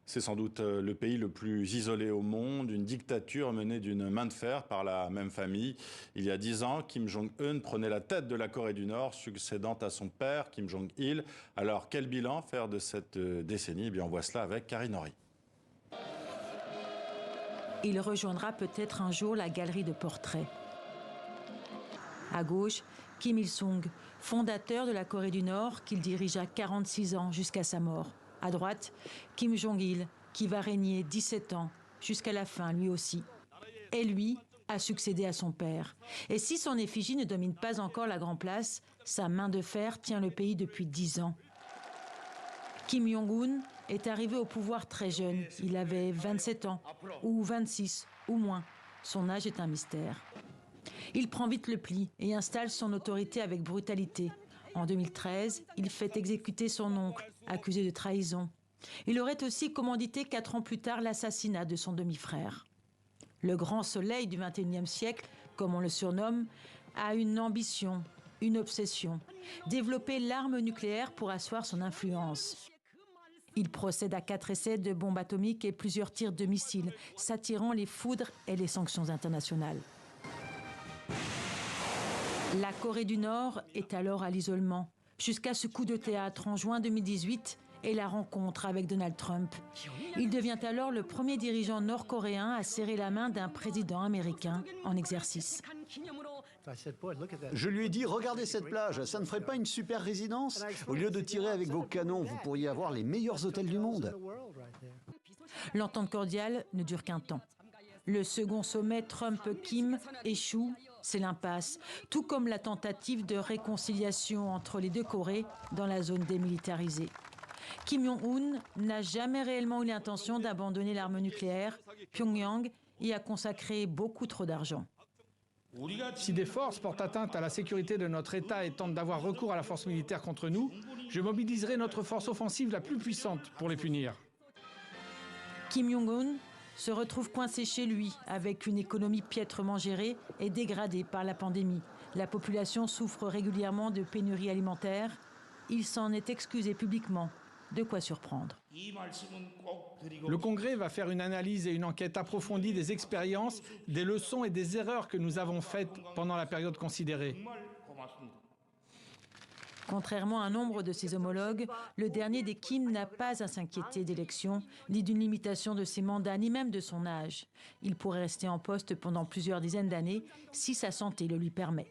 C'est sans doute le pays le plus isolé au monde, une dictature menée d'une main de fer par la même famille. Il y a 10 ans, Kim Jong-un prenait la tête de la Corée du Nord, succédant à son père, Kim Jong-il. Alors, quel bilan faire de cette décennie? Eh bien, on voit cela avec Karine Horry. Il rejoindra peut-être un jour la galerie de portraits. À gauche, Kim Il-sung, fondateur de la Corée du Nord, qu'il dirigea 46 ans jusqu'à sa mort. À droite, Kim Jong-il, qui va régner 17 ans, jusqu'à la fin lui aussi. Et lui a succédé à son père. Et si son effigie ne domine pas encore la Grand Place, sa main de fer tient le pays depuis 10 ans. Kim Jong-un est arrivé au pouvoir très jeune. Il avait 27 ans, ou 26, ou moins. Son âge est un mystère. Il prend vite le pli et installe son autorité avec brutalité. En 2013, il fait exécuter son oncle, accusé de trahison. Il aurait aussi commandité 4 ans plus tard l'assassinat de son demi-frère. Le grand soleil du XXIe siècle, comme on le surnomme, a une ambition, une obsession, développer l'arme nucléaire pour asseoir son influence. Il procède à 4 essais de bombes atomiques et plusieurs tirs de missiles, s'attirant les foudres et les sanctions internationales. La Corée du Nord est alors à l'isolement, jusqu'à ce coup de théâtre en juin 2018 et la rencontre avec Donald Trump. Il devient alors le premier dirigeant nord-coréen à serrer la main d'un président américain en exercice. Je lui ai dit, regardez cette plage, ça ne ferait pas une super résidence? Au lieu de tirer avec vos canons, vous pourriez avoir les meilleurs hôtels du monde. L'entente cordiale ne dure qu'un temps. Le second sommet Trump-Kim échoue, c'est l'impasse, tout comme la tentative de réconciliation entre les deux Corées dans la zone démilitarisée. Kim Jong-un n'a jamais réellement eu l'intention d'abandonner l'arme nucléaire. Pyongyang y a consacré beaucoup trop d'argent. Si des forces portent atteinte à la sécurité de notre État et tentent d'avoir recours à la force militaire contre nous, je mobiliserai notre force offensive la plus puissante pour les punir. Kim Jong-un se retrouve coincé chez lui avec une économie piètrement gérée et dégradée par la pandémie. La population souffre régulièrement de pénuries alimentaires. Il s'en est excusé publiquement. De quoi surprendre. Le Congrès va faire une analyse et une enquête approfondie des expériences, des leçons et des erreurs que nous avons faites pendant la période considérée. Contrairement à nombre de ses homologues, le dernier des Kim n'a pas à s'inquiéter d'élections, ni d'une limitation de ses mandats, ni même de son âge. Il pourrait rester en poste pendant plusieurs dizaines d'années si sa santé le lui permet.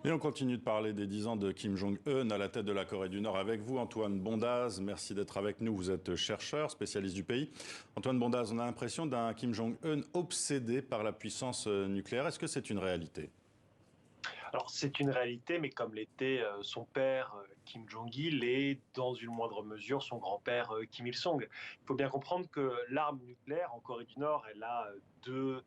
Et on continue de parler des 10 ans de Kim Jong-un à la tête de la Corée du Nord avec vous, Antoine Bondaz. Merci d'être avec nous. Vous êtes chercheur, spécialiste du pays. Antoine Bondaz, on a l'impression d'un Kim Jong-un obsédé par la puissance nucléaire. Est-ce que c'est une réalité ? Alors c'est une réalité, mais comme l'était son père Kim Jong-il et dans une moindre mesure son grand-père Kim Il-sung. Il faut bien comprendre que l'arme nucléaire en Corée du Nord, elle a deux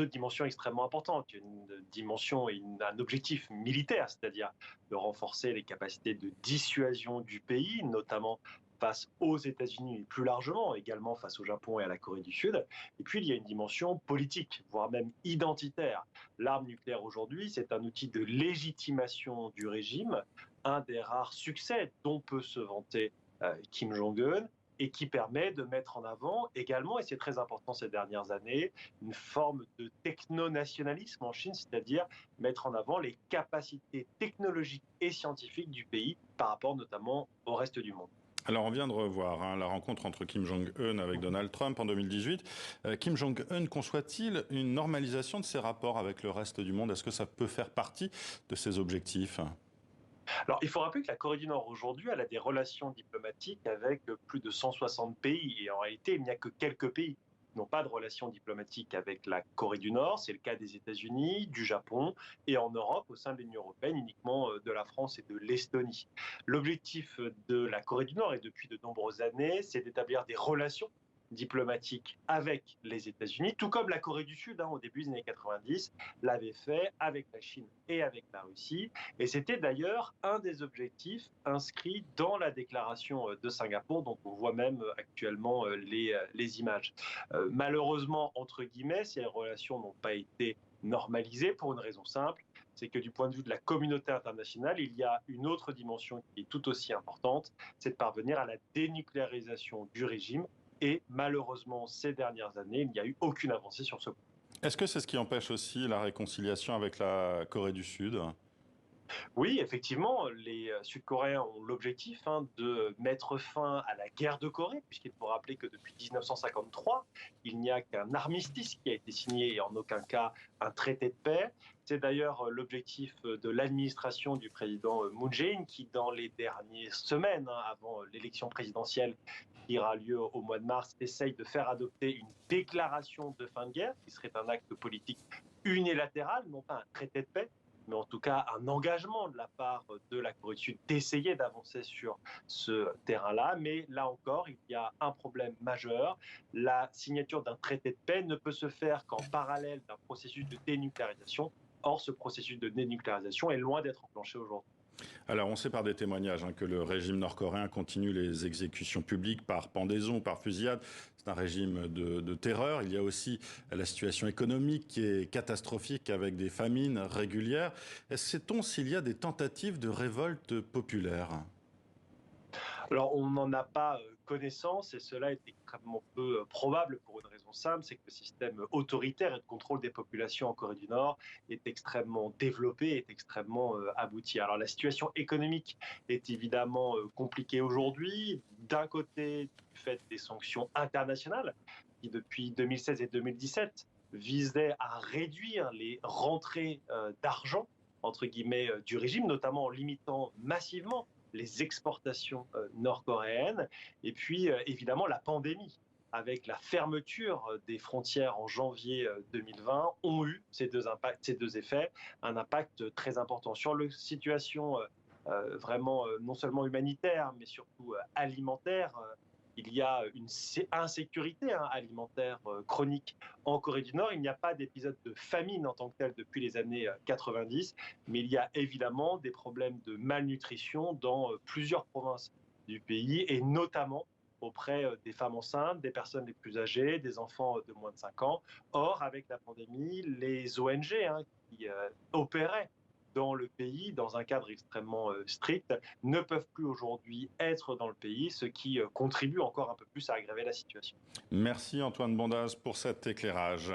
dimensions extrêmement importantes. Une dimension et un objectif militaire, c'est-à-dire de renforcer les capacités de dissuasion du pays, notamment face aux États-Unis et plus largement également face au Japon et à la Corée du Sud. Et puis il y a une dimension politique, voire même identitaire. L'arme nucléaire aujourd'hui, c'est un outil de légitimation du régime, un des rares succès dont peut se vanter Kim Jong-un, et qui permet de mettre en avant également, et c'est très important ces dernières années, une forme de techno-nationalisme en Chine, c'est-à-dire mettre en avant les capacités technologiques et scientifiques du pays par rapport notamment au reste du monde. Alors on vient de revoir la rencontre entre Kim Jong-un avec Donald Trump en 2018. Kim Jong-un conçoit-il une normalisation de ses rapports avec le reste du monde? Est-ce que ça peut faire partie de ses objectifs? Alors, il faut rappeler que la Corée du Nord, aujourd'hui, elle a des relations diplomatiques avec plus de 160 pays. Et en réalité, il n'y a que quelques pays qui n'ont pas de relations diplomatiques avec la Corée du Nord. C'est le cas des États-Unis, du Japon et en Europe, au sein de l'Union européenne, uniquement de la France et de l'Estonie. L'objectif de la Corée du Nord, et depuis de nombreuses années, c'est d'établir des relations diplomatique avec les États-Unis, tout comme la Corée du Sud, au début des années 90, l'avait fait avec la Chine et avec la Russie. Et c'était d'ailleurs un des objectifs inscrits dans la déclaration de Singapour, dont on voit même actuellement les images. Malheureusement, entre guillemets, ces relations n'ont pas été normalisé pour une raison simple, c'est que du point de vue de la communauté internationale, il y a une autre dimension qui est tout aussi importante, c'est de parvenir à la dénucléarisation du régime. Et malheureusement, ces dernières années, il n'y a eu aucune avancée sur ce point. Est-ce que c'est ce qui empêche aussi la réconciliation avec la Corée du Sud? Oui, effectivement, les Sud-Coréens ont l'objectif de mettre fin à la guerre de Corée, puisqu'il faut rappeler que depuis 1953, il n'y a qu'un armistice qui a été signé et en aucun cas un traité de paix. C'est d'ailleurs l'objectif de l'administration du président Moon Jae-in qui, dans les dernières semaines, avant l'élection présidentielle qui aura lieu au mois de mars, essaye de faire adopter une déclaration de fin de guerre, qui serait un acte politique unilatéral, non pas un traité de paix, mais en tout cas un engagement de la part de la Corée du Sud d'essayer d'avancer sur ce terrain-là. Mais là encore, il y a un problème majeur. La signature d'un traité de paix ne peut se faire qu'en parallèle d'un processus de dénucléarisation. Or, ce processus de dénucléarisation est loin d'être enclenché aujourd'hui. Alors, on sait par des témoignages que le régime nord-coréen continue les exécutions publiques par pendaison, par fusillade. C'est un régime de terreur. Il y a aussi la situation économique qui est catastrophique avec des famines régulières. Sait-on s'il y a des tentatives de révolte populaire? Alors, on n'en a pas connaissance et cela est extrêmement peu probable pour une raison simple, c'est que le système autoritaire et de contrôle des populations en Corée du Nord est extrêmement développé, est extrêmement abouti. Alors, la situation économique est évidemment compliquée aujourd'hui, d'un côté du fait des sanctions internationales qui, depuis 2016 et 2017, visaient à réduire les rentrées d'argent, entre guillemets, du régime, notamment en limitant massivement les exportations nord-coréennes, et puis évidemment la pandémie, avec la fermeture des frontières en janvier 2020, ont eu ces deux effets, un impact très important sur la situation vraiment non seulement humanitaire, mais surtout alimentaire. Il y a une insécurité alimentaire chronique en Corée du Nord. Il n'y a pas d'épisode de famine en tant que tel depuis les années 90, mais il y a évidemment des problèmes de malnutrition dans plusieurs provinces du pays, et notamment auprès des femmes enceintes, des personnes les plus âgées, des enfants de moins de 5 ans. Or, avec la pandémie, les ONG qui opéraient dans le pays, dans un cadre extrêmement strict, ne peuvent plus aujourd'hui être dans le pays, ce qui contribue encore un peu plus à aggraver la situation. Merci Antoine Bondaz pour cet éclairage.